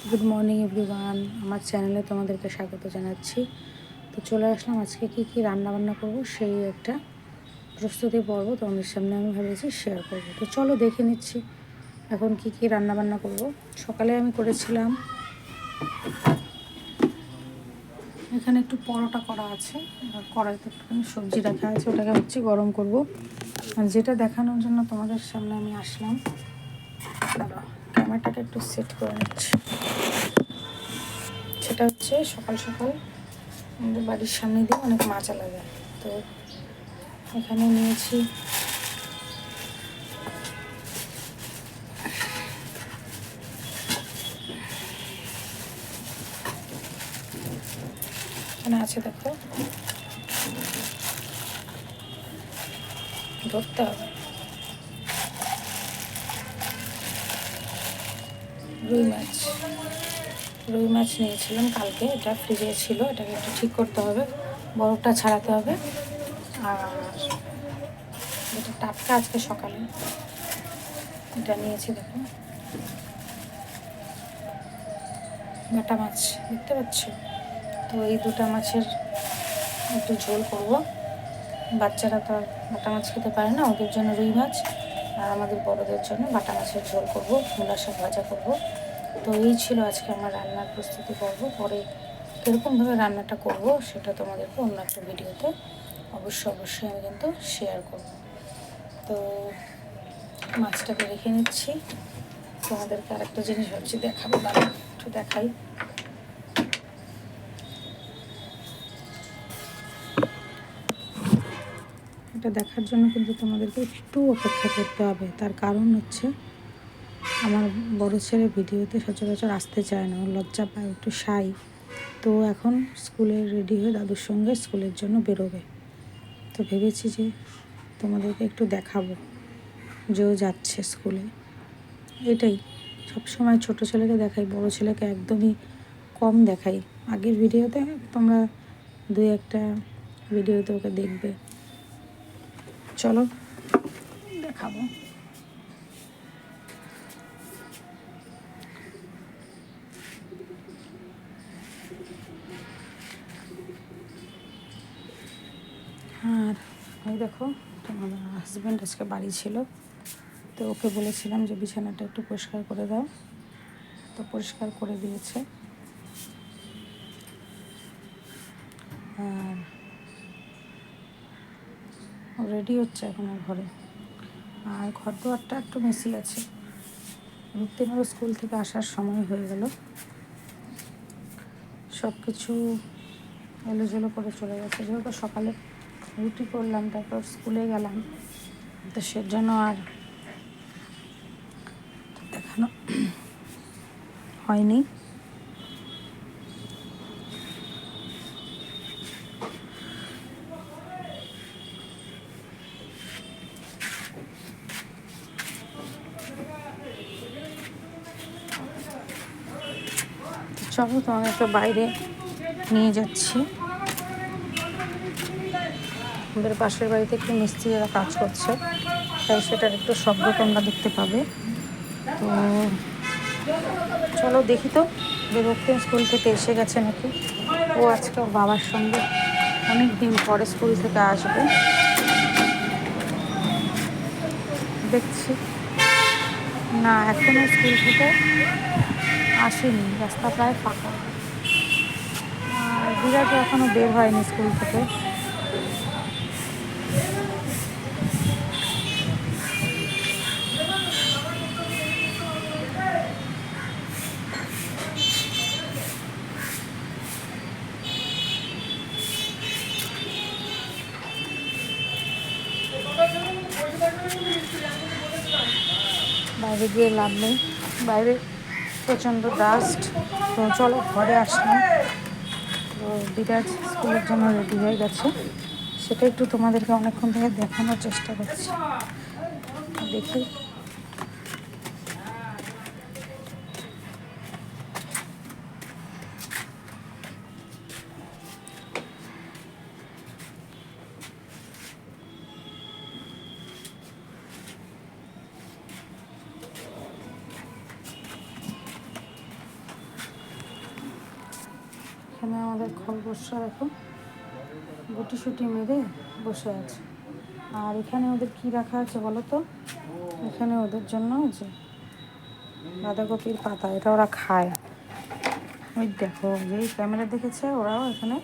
Good morning everyone, আমার চ্যানেলে তোমাদেরকে স্বাগত জানাচ্ছি। তো চলে আসলাম আজকে কী রান্নাবান্না করব সেই একটা প্রস্তুতি পর্ব তোমাদের সামনে আমি ভেবেছি শেয়ার করব। তো চলো দেখে নিচ্ছি এখন কী রান্নাবান্না করব। সকালে আমি করেছিলাম, এখানে একটু পরোটা করা আছে, কড়াইতে একটুখানি সবজি রাখা আছে, ওটাকে হচ্ছে গরম করব। আর যেটা দেখানোর জন্য তোমাদের সামনে আমি আসলাম, ক্যামেরাটাকে একটু সেট করে নিচ্ছি। সেটা হচ্ছে সকাল সকাল আমাদের বাড়ির সামনে দিয়ে অনেক মাছ আলা যায়। তো এখানে নিয়েছি এখানে আছে, দেখো ধরতে হবে রুই মাছ নিয়েছিলাম কালকে, এটা ফ্রিজে ছিল, এটাকে একটু ঠিক করতে হবে, বরফটা ছাড়াতে হবে। আর এটা টাটকা আজকে সকালে এটা নিয়েছি, দেখো বাটা মাছ দেখতে পাচ্ছ। তো এই দুটা মাছের একটু ঝোল করব। বাচ্চারা তো আর বাটা মাছ খেতে পারে না, ওদের জন্য রুই মাছ, আর আমাদের বড়দের জন্য বাটা মাছের ঝোল করব, মূলা শাক ভাজা করব। তো এই ছিল আজকে আমার রান্নার প্রস্তুতি পর্ব। পরে কীরকমভাবে রান্নাটা করব সেটা তোমাদেরকে অন্য একটা ভিডিওতে অবশ্যই আমি কিন্তু শেয়ার করব। তো মাছটাকে রেখে নিচ্ছি, তোমাদেরকে আরেকটা জিনিস ভাবছি দেখাবো, দাঁড়া একটু দেখাই। এটা দেখার জন্য কিন্তু তোমাদেরকে একটু অপেক্ষা করতে হবে। তার কারণ হচ্ছে আমার বড় ছেলে ভিডিওতে সচরাচর আসতে চায় না, ওর লজ্জা পায়, একটু শাই। তো এখন স্কুলে রেডি হয়ে দাদুর সঙ্গে স্কুলের জন্য বেরোবে। তো ভেবেছি যে তোমাদেরকে একটু দেখাবো যে ও যাচ্ছে স্কুলে। এটাই সবসময় ছোটো ছেলেকে দেখাই, বড় ছেলেকে একদমই কম দেখাই। আগের ভিডিওতে তোমরা দুই একটা ভিডিওতে ওকে দেখবে। চলো দেখাবো। আর ওই দেখো, তোমার হাজব্যান্ড আজকে বাড়ি ছিল, তো ওকে বলেছিলাম যে বিছানাটা একটু পরিষ্কার করে দাও, তো পরিষ্কার করে দিয়েছে। আর রেডি হচ্ছে এখন ঘরে। আর ঘর দুয়ারটা একটু মেসি আছে, রুক্তিনেরও স্কুল থেকে আসার সময় হয়ে গেল, সব কিছু এলোজেলো করে চলে গেছে। যেহেতু সকালে রুটি করলাম, তারপর স্কুলে গেলাম, তো সেজন্য আর দেখানো হয়নি। চলো তোমাদেরকে বাইরে নিয়ে যাচ্ছি। আমাদের পাশের বাড়িতে একটু মিস্ত্রিরা কাজ করছে, তাই সেটার একটু শব্দ তোমরা দেখতে পাবে। তো চলো দেখি তো বিভক্তি স্কুল থেকে এসে গেছে নাকি। ও আজকে ওর বাবার সঙ্গে অনেক দিন পরে স্কুল থেকে আসবে, দেখছি। না, এখনও স্কুল থেকে আসেনি, রাস্তা প্রায় ফাঁকা। বিরাটও এখনও বের হয়নি স্কুল থেকে। বাইরে গিয়ে লাভ নেই, বাইরে প্রচণ্ড ডাস্ট। তো চলো ঘরে আসলাম। তো বিরাট স্কুলের জন্য রেডি হয়ে গেছে, সেটা একটু তোমাদেরকে অনেকক্ষণ থেকে দেখানোর চেষ্টা করছি। দেখি এখানে আমাদের খরগোশরা দেখো গুটি সুটি মেরে বসে আছে। আর এখানে ওদের কি রাখা আছে বলো তো? এখানে ওদের জন্য যে বাঁধাকপির পাতা, এটা ওরা খায়। ওই দেখো যেই ক্যামেরা দেখেছে ওরাও এখানে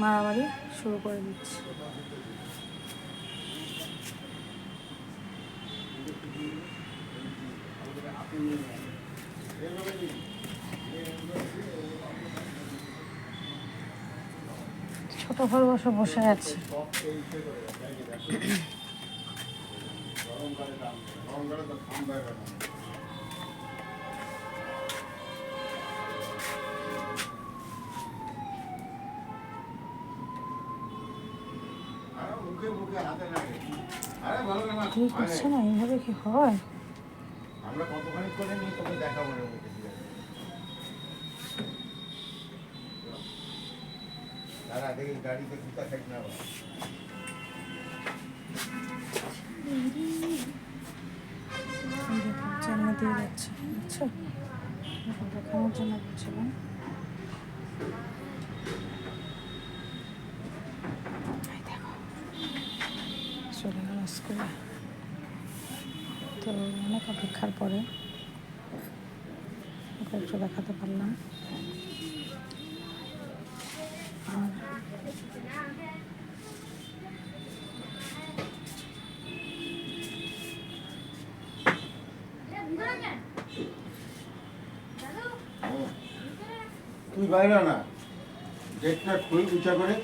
মারামারি শুরু করে দিচ্ছে। ছোট খরগোশ বসে আছে। কি করছে না, এইভাবে কি হয়? আমরা কতখানি করে নিয়ে তোকে দেখাবো না মুখে দিয়ে। দাঁড়া দেখি গাড়িতে কুত্তা থাক না আবার। জানা দিয়ে যাচ্ছে, বুঝছো? দেখানোর জন্য বলছিলাম। চলে গেল স্কুলে। তো অনেক অপেক্ষার পরে ওকে একটু দেখাতে পারলাম। আর তুই বাইরে না গেটটা খুলে উঁচা করে।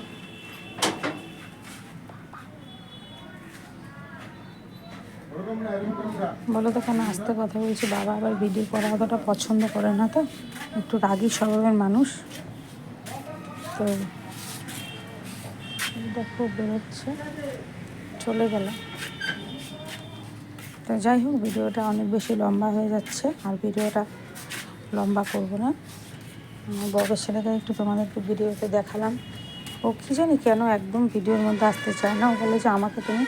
বলো তো কেন আস্তে কথা বলছি? বাবা আবার ভিডিও করা অতটা পছন্দ করে না, তো একটু রাগী স্বভাবের মানুষ। তো দেখো বেরোচ্ছে, চলে গেল। তো যাই হোক, ভিডিওটা অনেক বেশি লম্বা হয়ে যাচ্ছে, আর ভিডিওটা লম্বা করব না। বড় ছেলেকে একটু তোমাদেরকে ভিডিওতে দেখালাম। ও কী জানি কেন একদম ভিডিওর মধ্যে আসতে চায় না। ও বলে যে আমাকে তুমি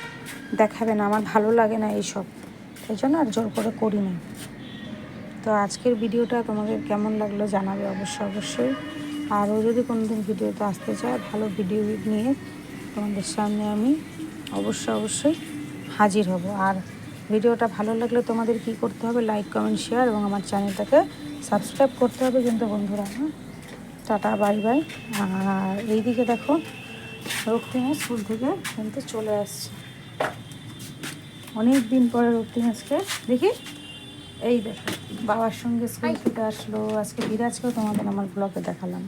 দেখাবে না, আমার ভালো লাগে না এইসব, এই জন্য আর জোর করে করি না। তো আজকের ভিডিওটা তোমাদের কেমন লাগলো জানাবে অবশ্যই। আর ও যদি কোনোদিন ভিডিওতে আসতে চায়, ভালো ভিডিও নিয়ে তোমাদের সামনে আমি অবশ্যই হাজির হব। আর ভিডিওটা ভালো লাগলে তোমাদের কি করতে হবে? লাইক, কমেন্ট, শেয়ার এবং আমার চ্যানেলটাকে সাবস্ক্রাইব করতে হবে কিন্তু বন্ধুরা। হ্যাঁ, টাটা, বাই বাই। আর এইদিকে দেখো রক্তিমা স্কুল থেকে কিন্তু চলে আসছে। অনেক দিন পরে রক্তিম আজকে দেখি, এই দেখো বাবার সঙ্গে স্কুল থেকে আসলো। আজকে বিরাজকেও তোমাদের আমার ব্লগে দেখালাম।